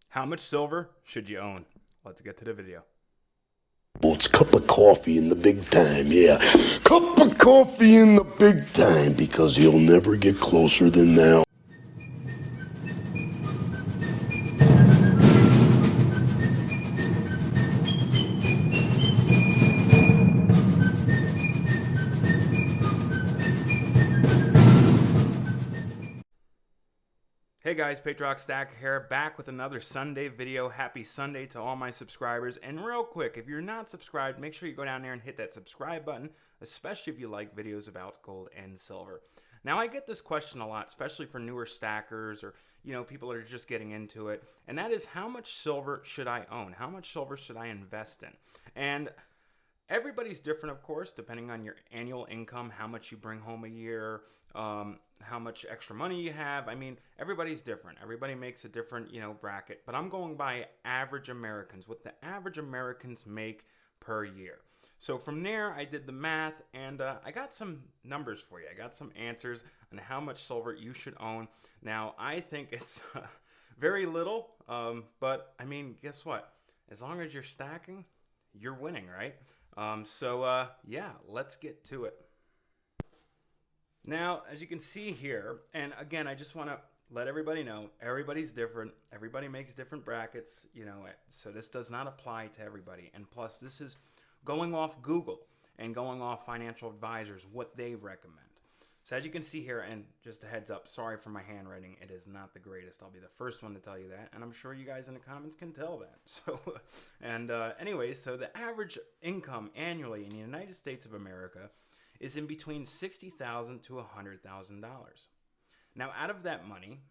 How much silver should you own? Let's get to the video. Well, it's cup of coffee in the big time, yeah. Cup of coffee in the big time, because you'll never get closer than now. Hey guys, Patriotic Stack here, back with another Sunday video. Happy Sunday to all my subscribers. And real quick, if you're not subscribed, make sure you go down there and hit that subscribe button, especially if you like videos about gold and silver. Now, I get this question a lot, especially for newer stackers or, people that are just getting into it. And that is, how much silver should I own? How much silver should I invest in? And everybody's different, of course, depending on your annual income, how much you bring home a year, how much extra money you have. I mean, everybody's different. Everybody makes a different, bracket. But I'm going by average Americans, what the average Americans make per year. So from there, I did the math, and I got some numbers for you. I got some answers on how much silver you should own. Now, I think it's very little, but I mean, guess what? As long as you're stacking, you're winning, right? Yeah, let's get to it. Now, as you can see here, and again, I just want to let everybody know, everybody's different. Everybody makes different brackets, so this does not apply to everybody. And plus, this is going off Google and going off financial advisors, what they recommend. So as you can see here, and just a heads up, sorry for my handwriting, it is not the greatest. I'll be the first one to tell you that, and I'm sure you guys in the comments can tell that. So, anyways, so the average income annually in the United States of America is in between $60,000 to $100,000. Now, out of that money,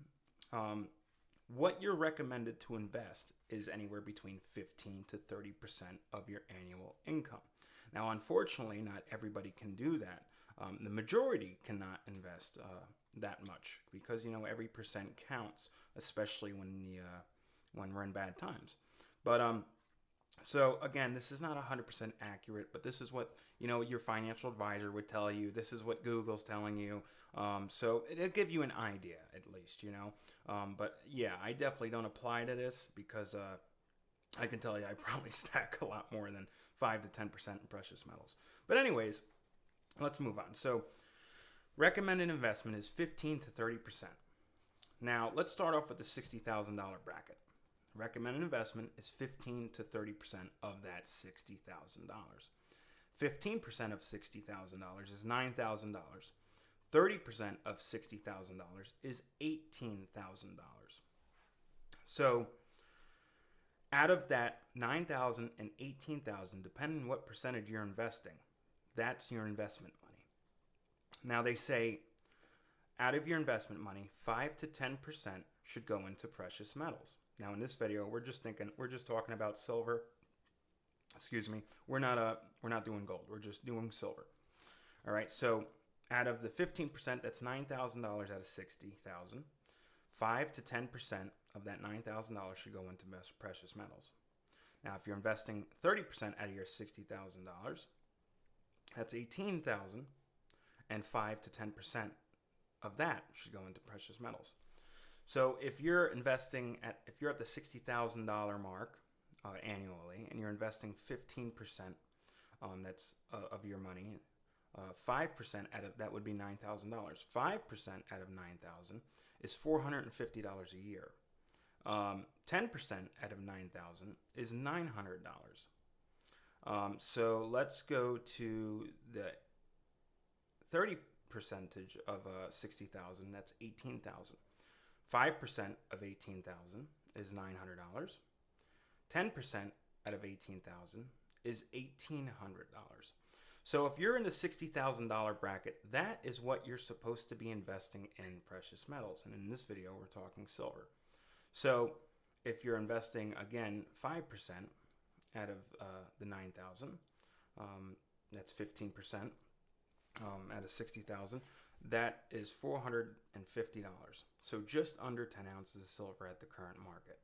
what you're recommended to invest is anywhere between 15 to 30% of your annual income. Now, unfortunately, not everybody can do that. The majority cannot invest that much because every percent counts, especially when we're in bad times. But so again, this is not 100% accurate, but this is what your financial advisor would tell you. This is what Google's telling you. So it'll give you an idea at least, But yeah, I definitely don't apply to this because I can tell you I probably stack a lot more than 5 to 10% in precious metals. But anyways, let's move on. So recommended investment is 15 to 30%. Now, let's start off with the $60,000 bracket. Recommended investment is 15 to 30% of that $60,000. 15% of $60,000 is $9,000. 30% of $60,000 is $18,000. So out of that $9,000 and $18,000, depending on what percentage you're investing, that's your investment money. Now they say out of your investment money, 5 to 10% should go into precious metals. Now in this video, we're just talking about silver. Excuse me. We're not doing gold. We're just doing silver. All right. So out of the 15%, that's $9,000 out of $60,000. 5 to 10% of that $9,000 should go into precious metals. Now, if you're investing 30% out of your $60,000, that's $18,000, and 5 to 10% of that should go into precious metals. So if you're at the $60,000 mark annually, and you're investing 15% of your money, 5% out of that would be $9,000. 5% out of $9,000 is $450 a year. 10% out of $9,000 is $900. So let's go to the 30% of 60,000. That's 18,000. 5% of 18,000 is $900. 10% out of 18,000 is $1,800. So if you're in the $60,000 bracket, that is what you're supposed to be investing in precious metals. And in this video, we're talking silver. So if you're investing, again, 5% out of the 9,000, that's 15% out of 60,000. That is $450. So just under 10 ounces of silver at the current market.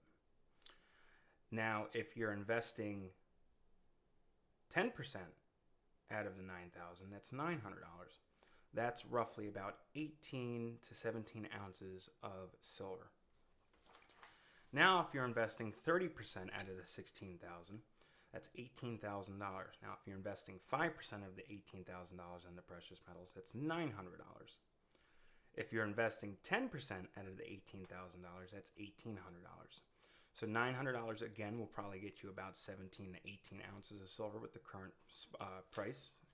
Now, if you're investing 10% out of the 9,000, that's $900. That's roughly about 18 to 17 ounces of silver. Now, if you're investing 30% out of the 16,000, that's $18,000. Now, if you're investing 5% of the $18,000 in the precious metals, that's $900. If you're investing 10% out of the $18,000, that's $1,800. So $900 again will probably get you about 17 to 18 ounces of silver with the current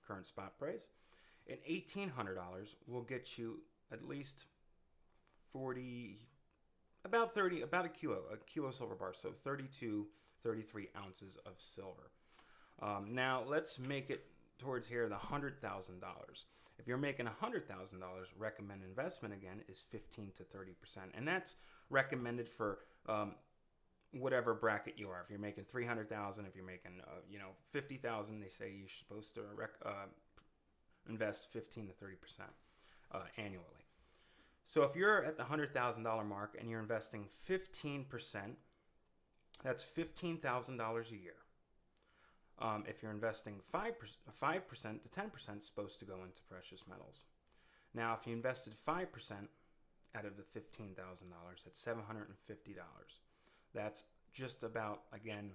current spot price. And $1,800 will get you at least 40, about a kilo silver bar. So 32, 33 ounces of silver. Now let's make it towards here the $100,000. If you're making $100,000, recommended investment again is 15 to 30%, and that's recommended for whatever bracket you are. If you're making $300,000, if you're making $50,000, they say you're supposed to invest 15 to 30% annually. So if you're at the $100,000 mark and you're investing 15%, that's $15,000 a year. If you're investing 5% to 10% is supposed to go into precious metals. Now, if you invested 5% out of the $15,000, that's $750. That's just about, again,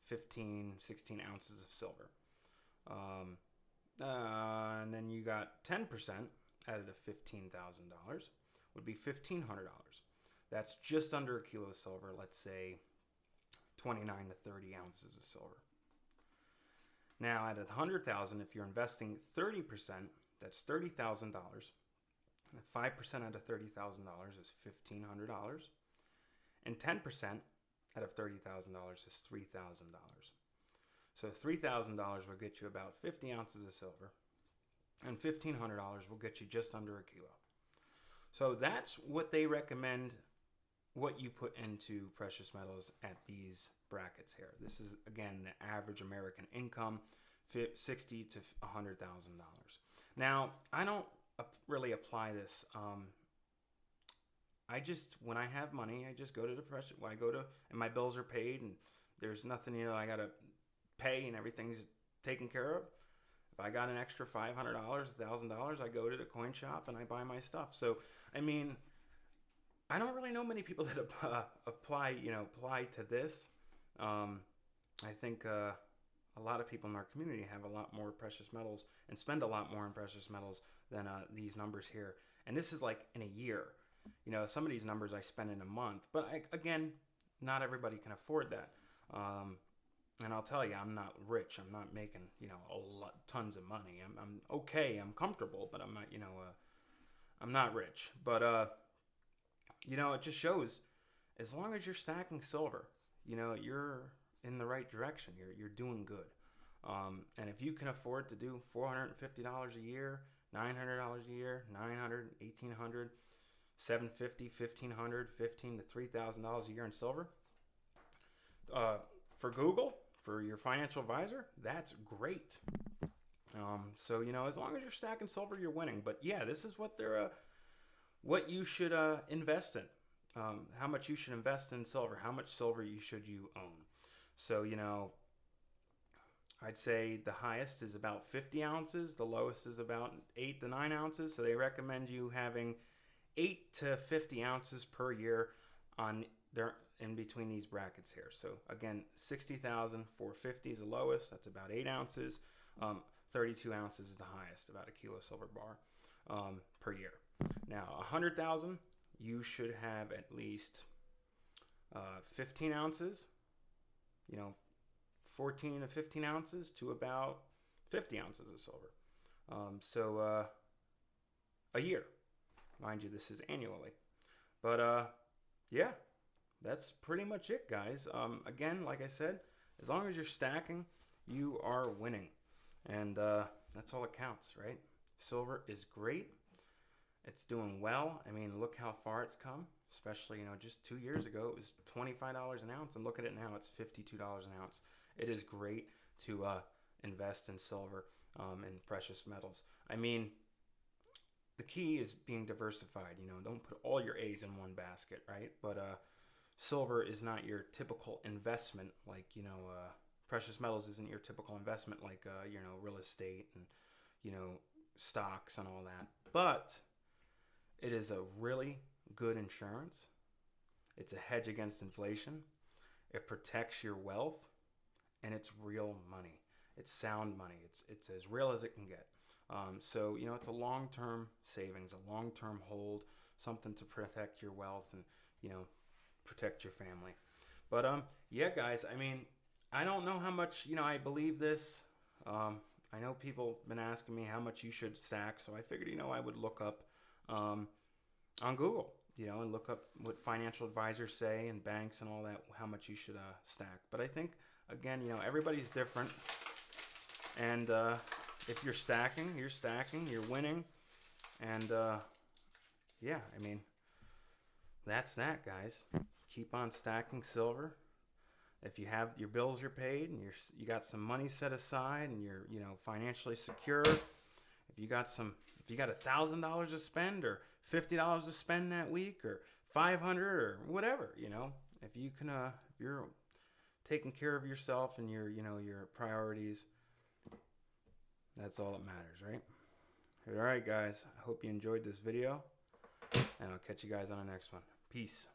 15, 16 ounces of silver. And then you got 10% out of the $15,000 would be $1,500. That's just under a kilo of silver, let's say 29 to 30 ounces of silver. Now, at $100,000, if you're investing 30%, that's $30,000. 5% out of $30,000 is $1,500. And 10% out of $30,000 is $3,000. So $3,000 will get you about 50 ounces of silver. And $1,500 will get you just under a kilo. So that's what they recommend, what you put into precious metals at these brackets here. This is, again, the average American income, $60,000 to $100,000. Now, I don't really apply this. When I have money, I just go to the precious. And my bills are paid, and there's nothing, I got to pay, and everything's taken care of. If I got an extra $500, $1,000, I go to the coin shop and I buy my stuff. So, I mean, I don't really know many people that apply to this. I think a lot of people in our community have a lot more precious metals and spend a lot more on precious metals than these numbers here. And this is like in a year. Some of these numbers I spend in a month. But again, not everybody can afford that. And I'll tell you, I'm not rich. I'm not making, tons of money. I'm okay. I'm comfortable, but I'm not, I'm not rich. But, it just shows, as long as you're stacking silver, you're in the right direction. You're doing good. And if you can afford to do $450 a year, $900 a year, $900, $1,800, $750, $1,500, $15,000 to $3,000 a year in silver, for Google, for your financial advisor, that's great. So as long as you're stacking silver, you're winning. But yeah, this is what you should invest in. How much you should invest in silver. How much silver should you own? So I'd say the highest is about 50 ounces. The lowest is about 8 to 9 ounces. So they recommend you having 8 to 50 ounces per year in between these brackets here. So again, 60,000, 450 is the lowest. That's about 8 ounces. 32 ounces is the highest, about a kilo silver bar per year. Now, 100,000, you should have at least 15 ounces. 14 to 15 ounces to about 50 ounces of silver. So a year. Mind you, this is annually. But yeah. That's pretty much it, guys. Again, like I said, as long as you're stacking, you are winning. And that's all that counts, right? Silver is great. It's doing well. I mean, look how far it's come. Especially, just 2 years ago, it was $25 an ounce. And look at it now, it's $52 an ounce. It is great to invest in silver and precious metals. I mean, the key is being diversified. Don't put all your eggs in one basket, right? But silver is not your typical investment, like, precious metals isn't your typical investment, like, real estate and, stocks and all that. But it is a really good insurance. It's a hedge against inflation. It protects your wealth, and it's real money. It's sound money. It's as real as it can get. So it's a long-term savings, a long-term hold, something to protect your wealth and protect your family. But yeah, guys. I mean, I don't know how much I believe this. I know people been asking me how much you should stack, so I figured I would look up on Google, and look up what financial advisors say and banks and all that, how much you should stack. But I think again, everybody's different, and if you're stacking, you're winning, and yeah, I mean, that's that, guys. Keep on stacking silver. If you have your bills are paid and you got some money set aside and you're financially secure, if you got $1,000 to spend or $50 to spend that week or 500 or whatever, if you can, if you're taking care of yourself and your priorities, that's all that matters, right? All right, guys. I hope you enjoyed this video, and I'll catch you guys on the next one. Peace.